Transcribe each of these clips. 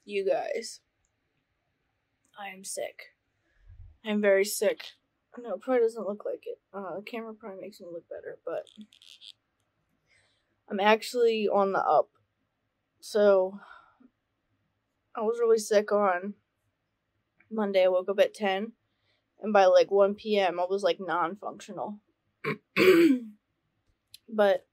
you guys, I am sick. I'm very sick. No, it probably doesn't look like it. The camera probably makes me look better, but I'm actually on the up. So, I was really sick on Monday. I woke up at 10, and by like 1 p.m. I was like non-functional. But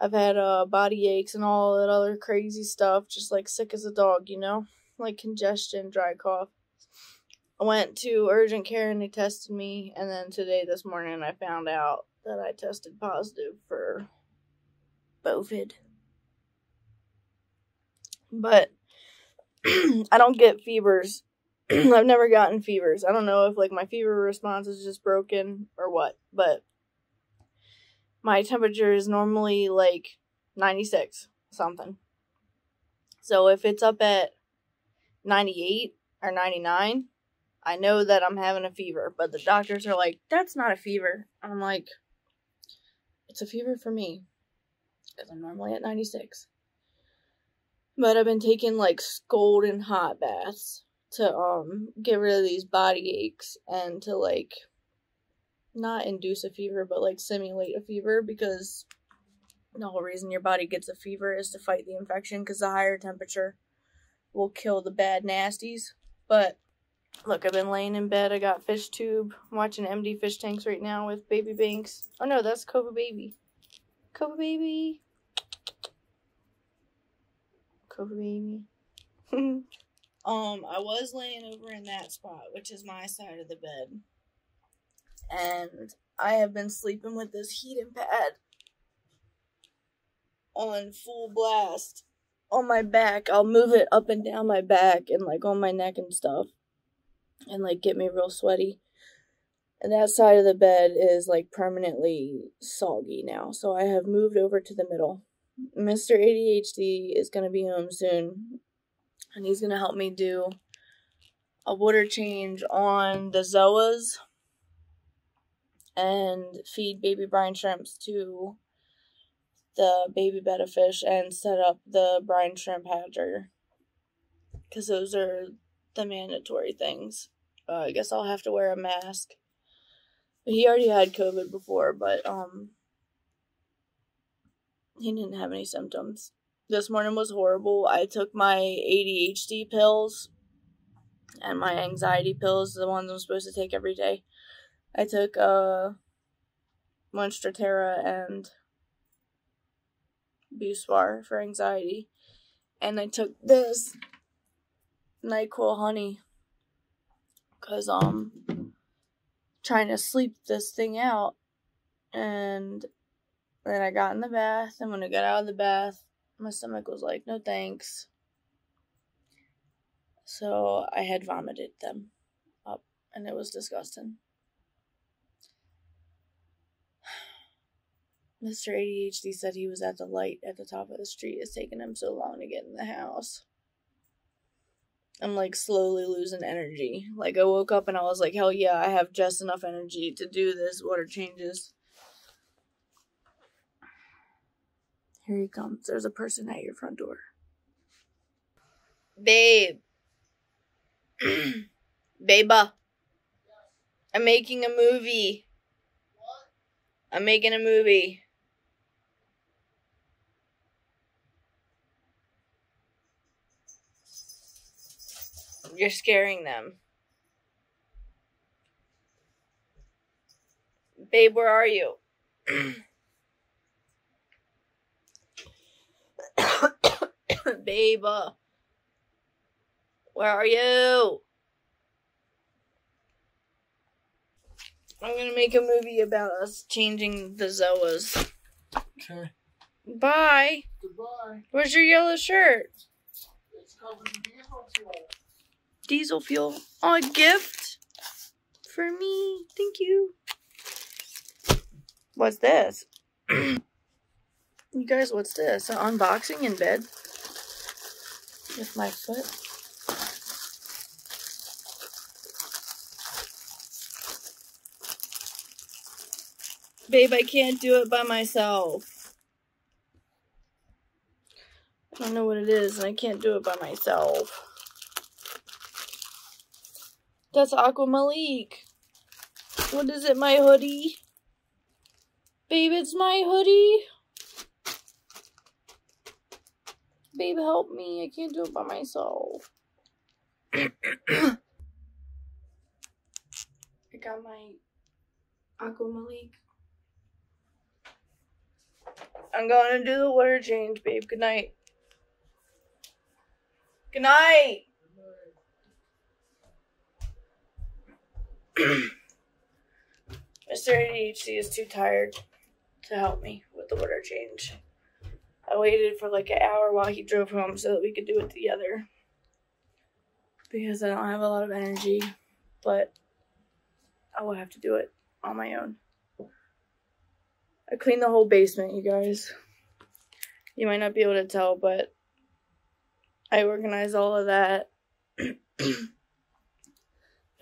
I've had body aches and all that other crazy stuff, just like sick as a dog, you know? Like congestion, dry cough. I went to urgent care and they tested me, and then this morning, I found out that I tested positive for Bovid. But I don't get fevers. I've never gotten fevers. I don't know if like my fever response is just broken or what, but my temperature is normally like 96 something. So if it's up at 98 or 99, I know that I'm having a fever, but the doctors are like, that's not a fever. I'm like, it's a fever for me, because I'm normally at 96. But I've been taking like scalding hot baths to get rid of these body aches and to like not induce a fever, but like simulate a fever, because the whole reason your body gets a fever is to fight the infection, because the higher temperature will kill the bad nasties. But look, I've been laying in bed. I got fish tube. I'm watching empty fish tanks right now with baby Banks. Oh no, that's Cova Baby. Cova Baby. Cova Baby. I was laying over in that spot, which is my side of the bed. And I have been sleeping with this heating pad on full blast on my back. I'll move it up and down my back and like on my neck and stuff, and like get me real sweaty. And that side of the bed is like permanently soggy now, so I have moved over to the middle. Mr. ADHD is going to be home soon, and he's going to help me do a water change on the Zoas and feed baby brine shrimps to the baby betta fish and set up the brine shrimp hatcher, because those are the mandatory things. I guess I'll have to wear a mask. He already had COVID before, but he didn't have any symptoms. This morning was horrible. I took my ADHD pills and my anxiety pills, the ones I'm supposed to take every day. I took Monstratera and Buswar for anxiety, and I took this NyQuil honey, because trying to sleep this thing out. And then I got in the bath, and when I got out of the bath, my stomach was like, no thanks. So I had vomited them up, and it was disgusting. Mr. ADHD said he was at the light at the top of the street. It's taking him so long to get in the house. I'm like slowly losing energy. Like I woke up and I was like, hell yeah, I have just enough energy to do this water changes. Here he comes. There's a person at your front door. Babe. Baba. I'm making a movie. What? I'm making a movie. You're scaring them. Babe, where are you? Babe, where are you? I'm gonna make a movie about us changing the Zoas. Okay. Bye. Goodbye. Where's your yellow shirt? It's covered in diesel fuel. Diesel fuel. Oh, a gift? For me. Thank you. What's this? You guys, what's this? An unboxing in bed? With my foot? Babe, I can't do it by myself. I don't know what it is, and I can't do it by myself. That's Aqua Malik. What is it, my hoodie? Babe, it's my hoodie. Babe, help me. I can't do it by myself. I got my Aqua Malik. I'm going to do the water change, babe. Good night. Good night. Mr. ADHD is too tired to help me with the water change. I waited for like an hour while he drove home so that we could do it together. Because I don't have a lot of energy, but I will have to do it on my own. I cleaned the whole basement, you guys. You might not be able to tell, but I organized all of that. I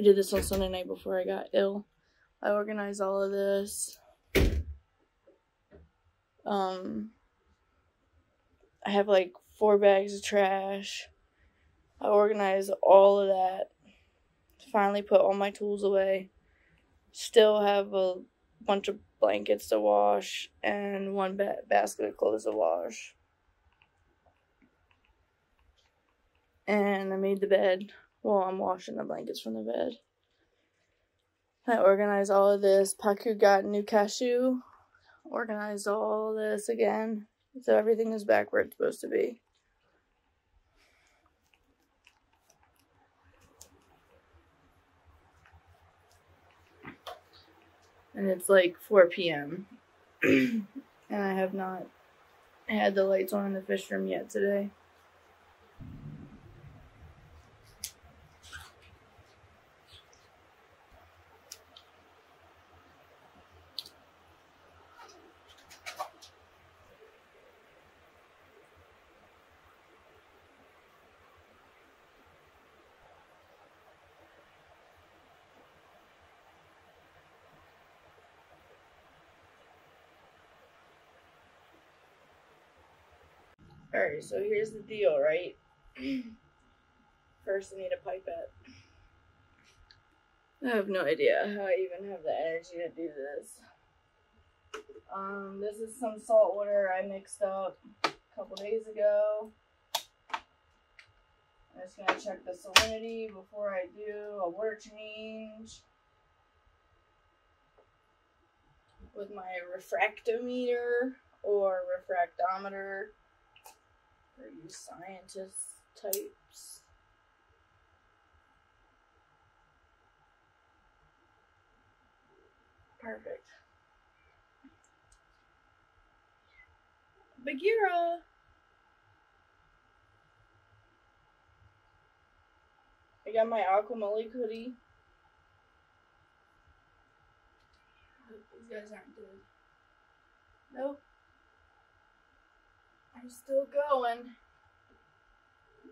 did this on Sunday night before I got ill. I organized all of this. I have like 4 bags of trash. I organized all of that. Finally put all my tools away. Still have a bunch of blankets to wash and 1 basket of clothes to wash. And I made the bed. Well, I'm washing the blankets from the bed. I organized all of this. Paku got a new cashew. Organized all this again. So everything is back where it's supposed to be. And it's like 4 p.m. And I have not had the lights on in the fish room yet today. Alright, so here's the deal, right? First, I need a pipette. I have no idea how I even have the energy to do this. This is some salt water I mixed up a couple days ago. I'm just going to check the salinity before I do a water change with my refractometer or refractometer. For you scientist types. Perfect. Bagheera! I got my Aqua Malik hoodie. I hope these guys aren't dead. Nope. I'm still going.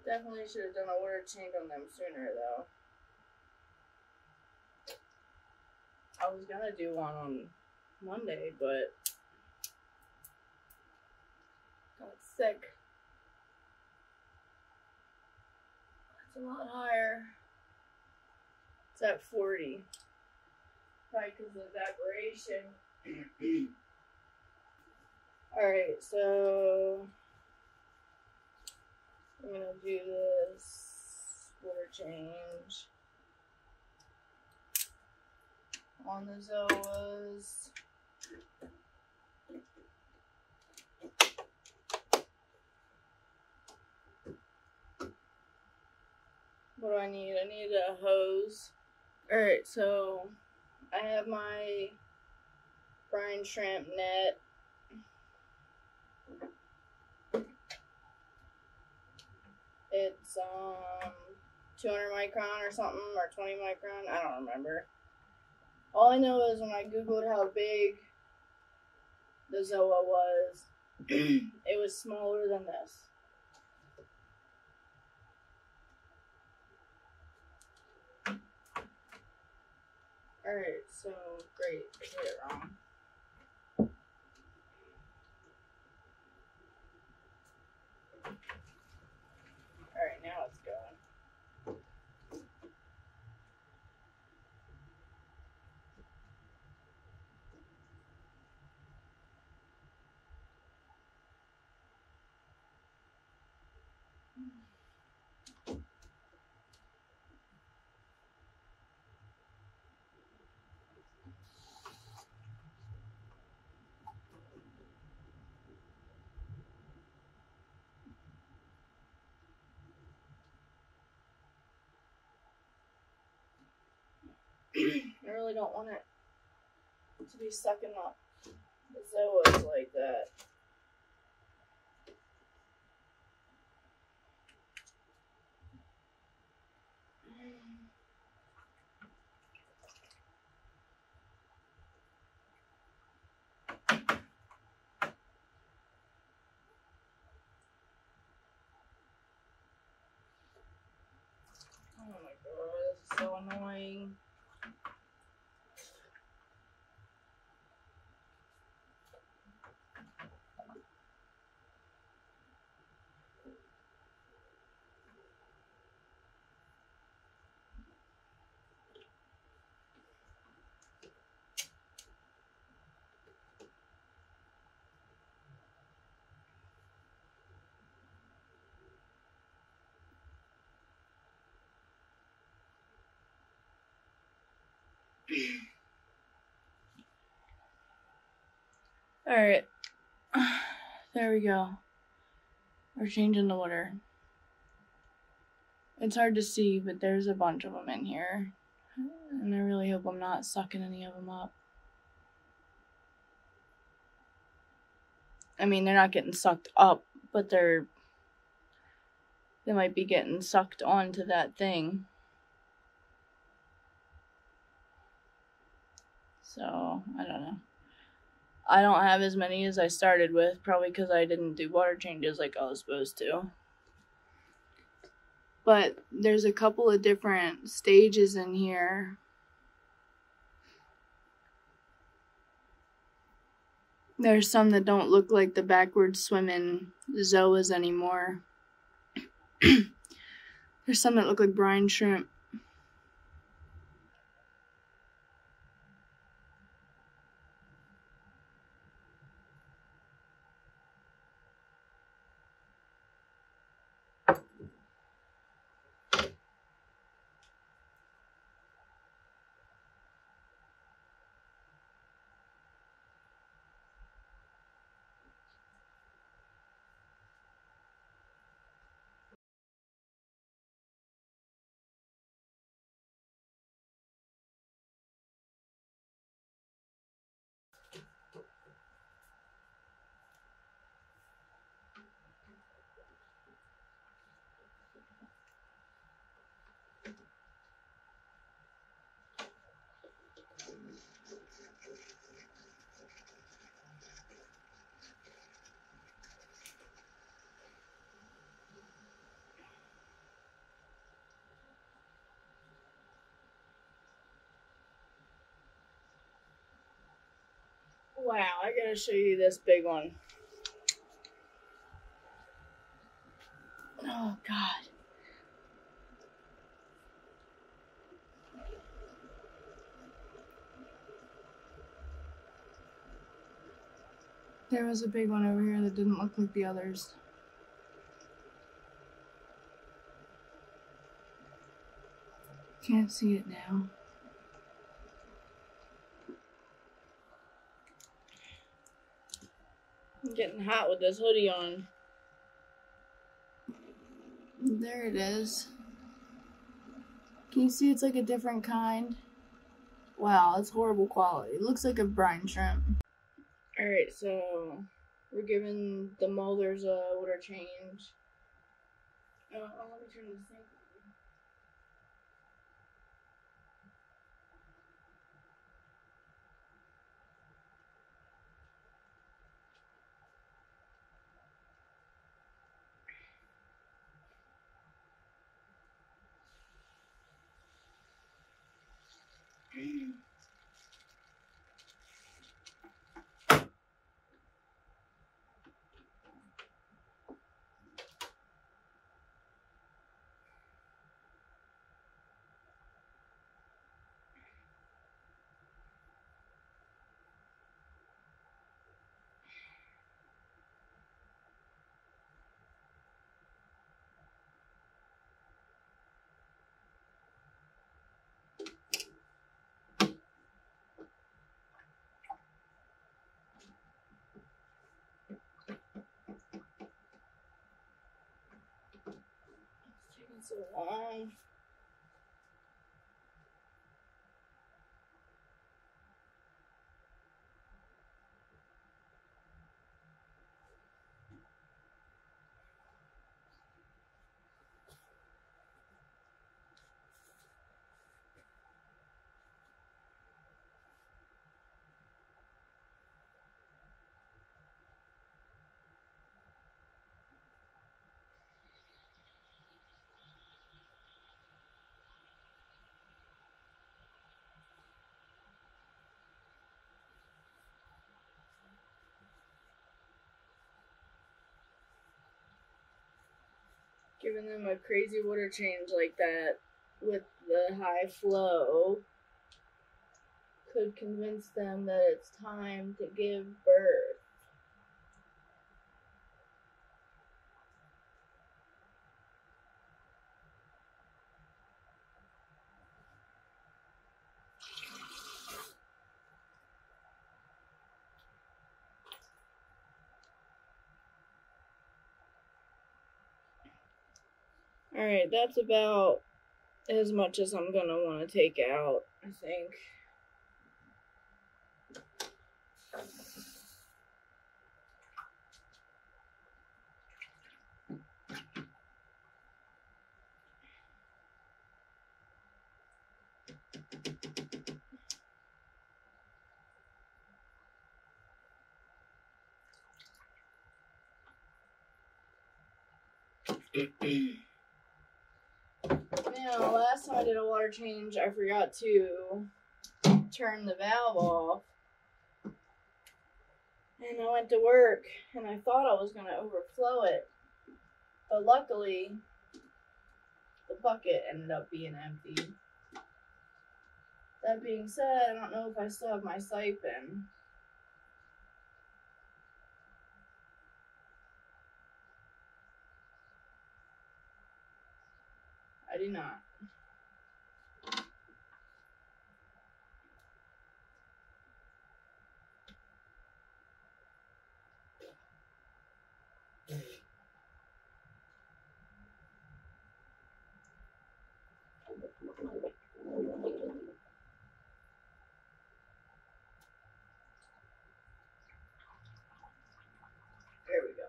Definitely should have done a water change on them sooner, though. I was gonna do one on Monday, but got sick. It's a lot higher. It's at 40. Probably because of evaporation. Alright, so I'm gonna do this water change on the Zoas. What do I need? I need a hose. Alright, so I have my brine shrimp net. It's 200 micron or something, or 20 micron, I don't remember. All I know is when I googled how big the Zoa was, it was smaller than this. Alright, so great, I did it wrong. I really don't want it to be sucking up the Zoas like that. Oh my god, this is so annoying. Alright. There we go. We're changing the water. It's hard to see, but there's a bunch of them in here. And I really hope I'm not sucking any of them up. I mean, they're not getting sucked up, but they might be getting sucked onto that thing. So, I don't know. I don't have as many as I started with, probably because I didn't do water changes like I was supposed to. But there's a couple of different stages in here. There's some that don't look like the backward swimming Zoas anymore. There's some that look like brine shrimp. Wow, I gotta show you this big one. Oh, God. There was a big one over here that didn't look like the others. Can't see it now. I'm getting hot with this hoodie on. There it is. Can you see it's like a different kind? Wow, it's horrible quality. It looks like a brine shrimp. Alright, so we're giving the molders a water change. Oh, let me turn this thing. It's taking so long. Giving them a crazy water change like that with the high flow could convince them that it's time to give birth. Alright, that's about as much as I'm gonna want to take out, I think. Now, last time I did a water change, I forgot to turn the valve off. And I went to work, and I thought I was going to overflow it. But luckily, the bucket ended up being empty. That being said, I don't know if I still have my siphon. I do not. There we go.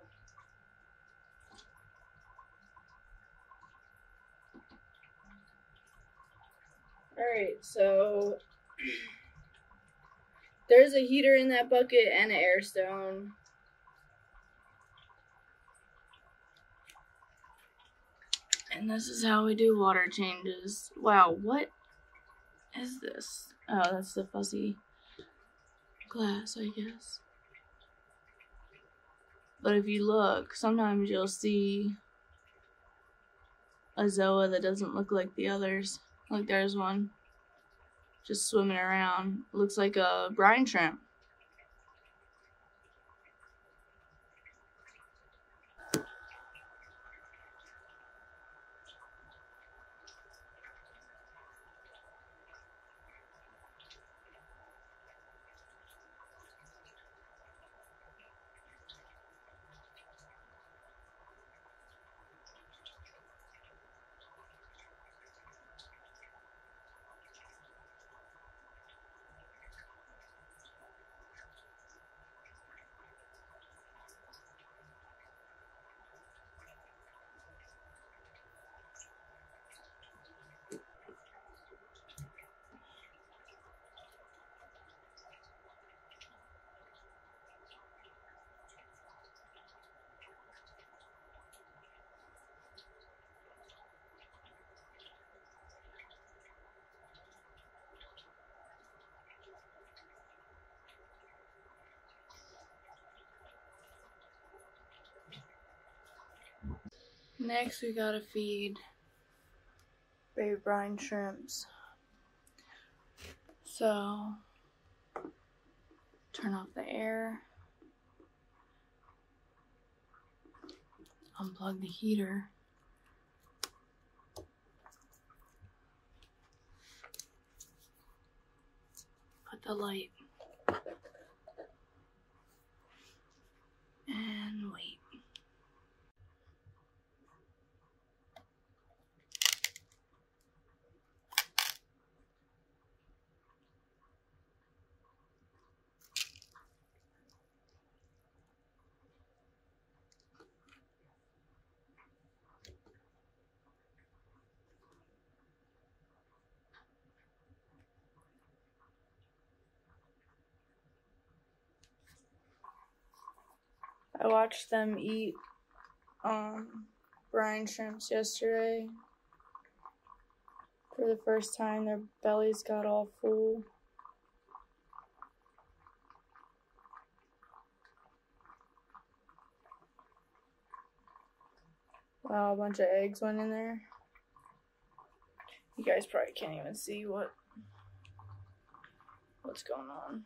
Alright, so there's a heater in that bucket and an air stone. And this is how we do water changes. Wow, what is this? Oh, that's the fuzzy glass, I guess. But if you look, sometimes you'll see a Zoa that doesn't look like the others. Like there's one just swimming around. Looks like a brine shrimp. Next, we gotta feed baby brine shrimps. So, turn off the air, unplug the heater, put the light, and wait. I watched them eat brine shrimps yesterday. For the first time, their bellies got all full. Wow, a bunch of eggs went in there. You guys probably can't even see what's going on.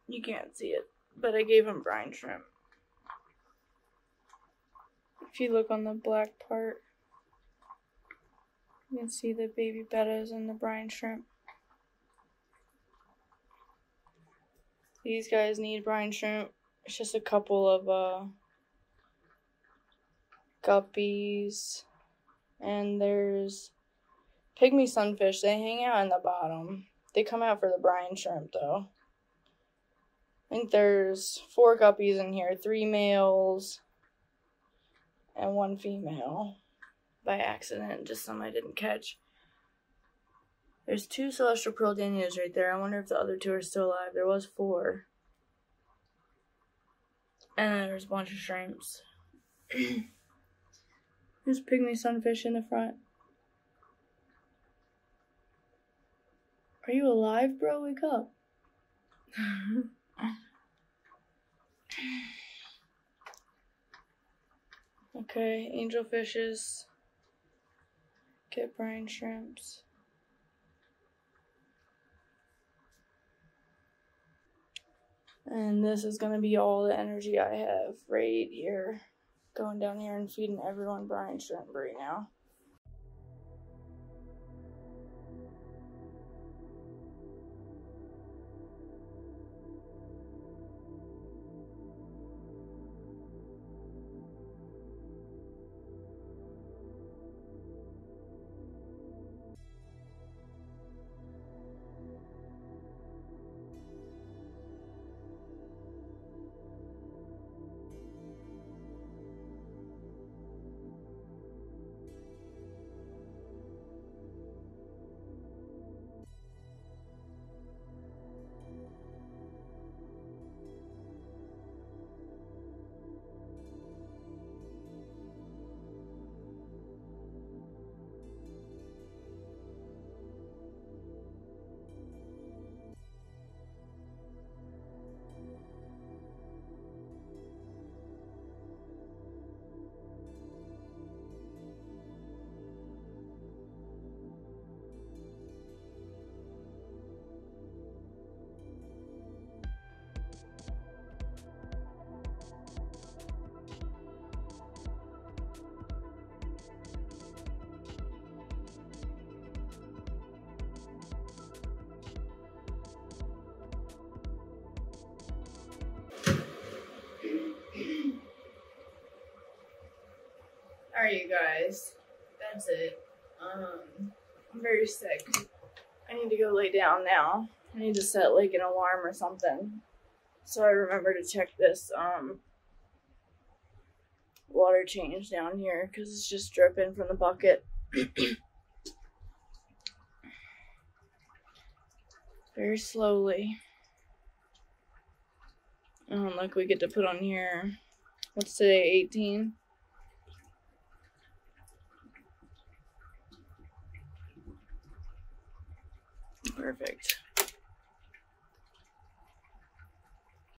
You can't see it, but I gave him brine shrimp. If you look on the black part, you can see the baby bettas and the brine shrimp. These guys need brine shrimp. It's just a couple of guppies. And there's pygmy sunfish. They hang out in the bottom. They come out for the brine shrimp though. I think there's 4 guppies in here, 3 males and 1 female. By accident, just some I didn't catch. There's 2 celestial pearl danios right there. I wonder if the other 2 are still alive. There was 4. And then there's a bunch of shrimps. There's pygmy sunfish in the front. Are you alive, bro? Wake up. Okay, angelfishes. Get brine shrimps. And this is going to be all the energy I have right here. Going down here and feeding everyone brine shrimp right now. Alright, you guys, that's it. I'm very sick. I need to go lay down now. I need to set like an alarm or something so I remember to check this water change down here because it's just dripping from the bucket. Very slowly. Look, we get to put on here, what's today, 18? Perfect.